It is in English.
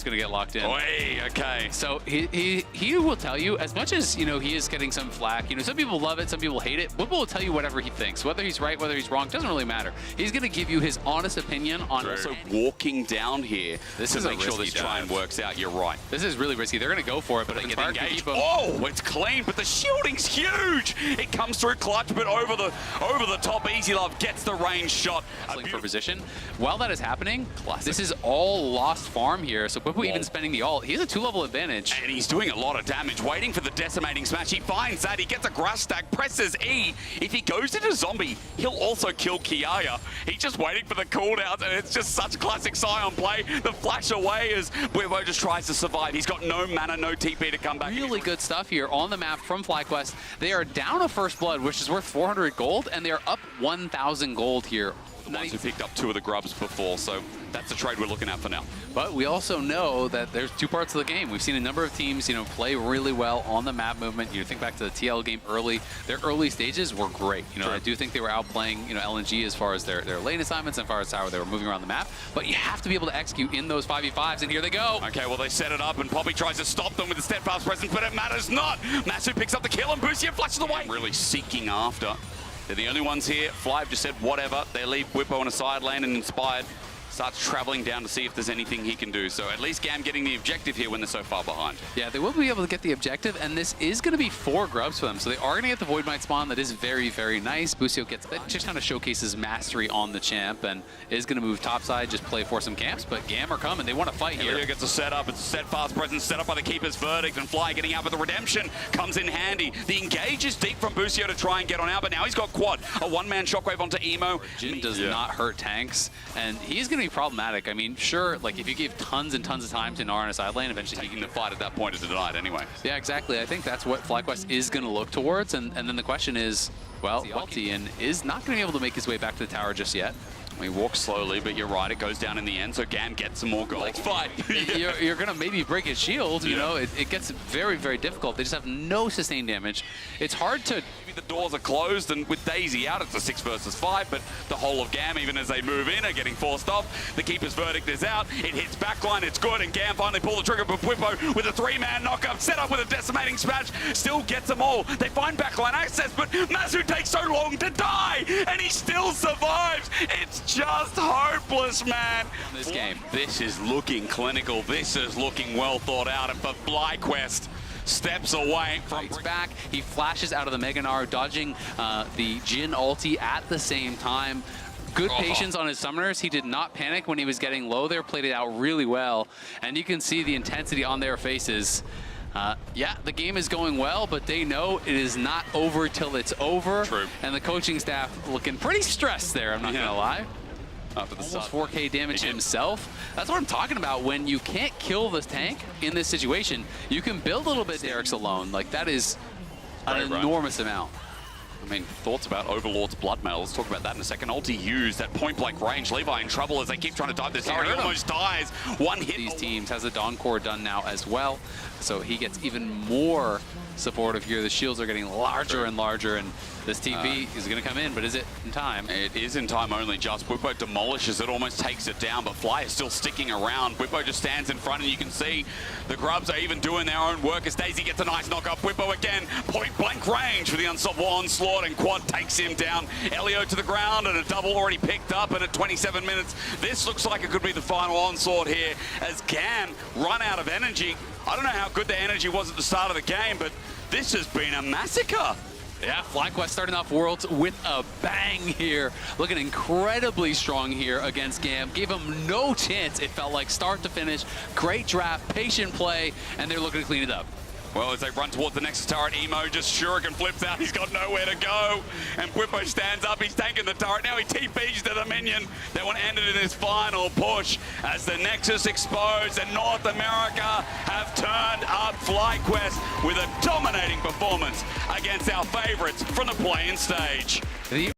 It's going to get locked in. Oi, okay. So he will tell you, as much as, you know, he is getting some flack, you know, some people love it, some people hate it. Whipple will tell you whatever he thinks. Whether he's right, whether he's wrong, doesn't really matter. He's going to give you his honest opinion on... Also walking down here this to is make sure this try and works out. You're right. This is really risky. They're going to go for it, but They if get Spark can engaged. keep him... Oh, it's clean, but the shielding's huge. It comes through clutch, but over the top. Easy Love gets the range shot. For position. While that is happening, this is all lost farm here. So Whipple even spending the ult. He has a 2-level advantage. And he's doing a lot of damage, waiting for the decimating smash. He finds that. He gets a grass stack, presses E. If he goes into zombie, he'll also kill Kiaya. He's just waiting for the cooldowns, and it's just such classic Scion play. The flash away as Whippo just tries to survive. He's got no mana, no TP to come back. Really good stuff here on the map from FlyQuest. They are down a first blood, which is worth 400 gold, and they are up 1,000 gold here. The ones who picked up 2 of the grubs before, so that's the trade we're looking at for now. But we also know that there's 2 parts of the game. We've seen a number of teams, you know, play really well on the map movement. You think back to the TL game early. Their early stages were great. You know, I do think they were outplaying, you know, LNG as far as their lane assignments and as far as how they were moving around the map. But you have to be able to execute in those 5v5s, and here they go. Okay, well, they set it up, and Poppy tries to stop them with the steadfast presence, but it matters not. Masu picks up the kill, and Busia flashes away. Really seeking after. They're the only ones here. Fly just said whatever. They leave Whippo in a side lane, and Inspired starts traveling down to see if there's anything he can do. So at least GAM getting the objective here when they're so far behind. Yeah, they will be able to get the objective, and this is going to be 4 grubs for them. So they are going to get the Void Might spawn. That is very, very nice. Busio gets that, just kind of showcases mastery on the champ, and is going to move topside, just play for some camps. But GAM are coming. They want to fight here. Elio gets a setup. It's a steadfast presence set up by the Keeper's Verdict, and Fly getting out with the redemption comes in handy. The engage is deep from Busio to try and get on out, but now he's got quad. A one-man shockwave onto Emo. Jin does not hurt tanks, and he's going to be problematic. I mean, sure, like if you give tons and tons of time to Nara in a side lane, eventually Taking the fight at that point is denied anyway. Yeah, exactly. I think that's what FlyQuest is going to look towards, and then the question is, well, Altian is not going to be able to make his way back to the tower just yet. He walks slowly, but you're right, it goes down in the end, so GAM gets some more gold. Let's fight. You're going to maybe break his shield, you know, it gets very, very difficult. They just have no sustained damage. It's hard to... The doors are closed, and with Daisy out, it's a 6 versus 5, but the whole of GAM, even as they move in, are getting forced off. The Keeper's Verdict is out. It hits backline, it's good, and GAM finally pull the trigger, but Whippo with a 3-man knockup, set up with a decimating smash, still gets them all. They find backline access, but Masu takes so long to die, and he still survives. It's just hopeless, man. This game. This is looking clinical. This is looking well thought out, and for FlyQuest, steps away from back. He flashes out of the Mega Gnar, dodging the Jin ulti at the same time. Good patience on his summoners. He did not panic when he was getting low there, played it out really well. And you can see the intensity on their faces. Yeah, the game is going well, but they know it is not over till it's over. True. And the coaching staff looking pretty stressed there, I'm not going to lie. After the almost 4K damage himself. That's what I'm talking about. When you can't kill this tank in this situation, you can build a little bit Derek's alone. Like, that is an enormous amount. I mean, thoughts about Overlord's Bloodmail. Let's talk about that in a second. Ulti used, that point-blank range. Levi in trouble as they keep trying to dive this tower. He almost dies. One hit. These teams has a Dawn Core done now as well, so he gets even more supportive here. The shields are getting larger and larger, and this TV is going to come in, but is it in time? It is in time only just. Whippo demolishes it, almost takes it down, but Fly is still sticking around. Whippo just stands in front, and you can see the Grubs are even doing their own work as Daisy gets a nice knock-up. Whippo again, point-blank range for the unstoppable onslaught, and Quad takes him down. Elio to the ground, and a double already picked up, and at 27 minutes, this looks like it could be the final onslaught here as GAM run out of energy. I don't know how good the energy was at the start of the game, but this has been a massacre. Yeah, FlyQuest starting off Worlds with a bang here. Looking incredibly strong here against GAM. Gave him no chance, it felt like, start to finish. Great draft, patient play, and they're looking to clean it up. Well, as they run towards the Nexus turret, Emo just Shuriken flips out. He's got nowhere to go. And Whippo stands up. He's taking the turret. Now he TPs to the minion. That one ended in his final push as the Nexus exposed and North America have turned up FlyQuest with a dominating performance against our favorites from the play-in stage.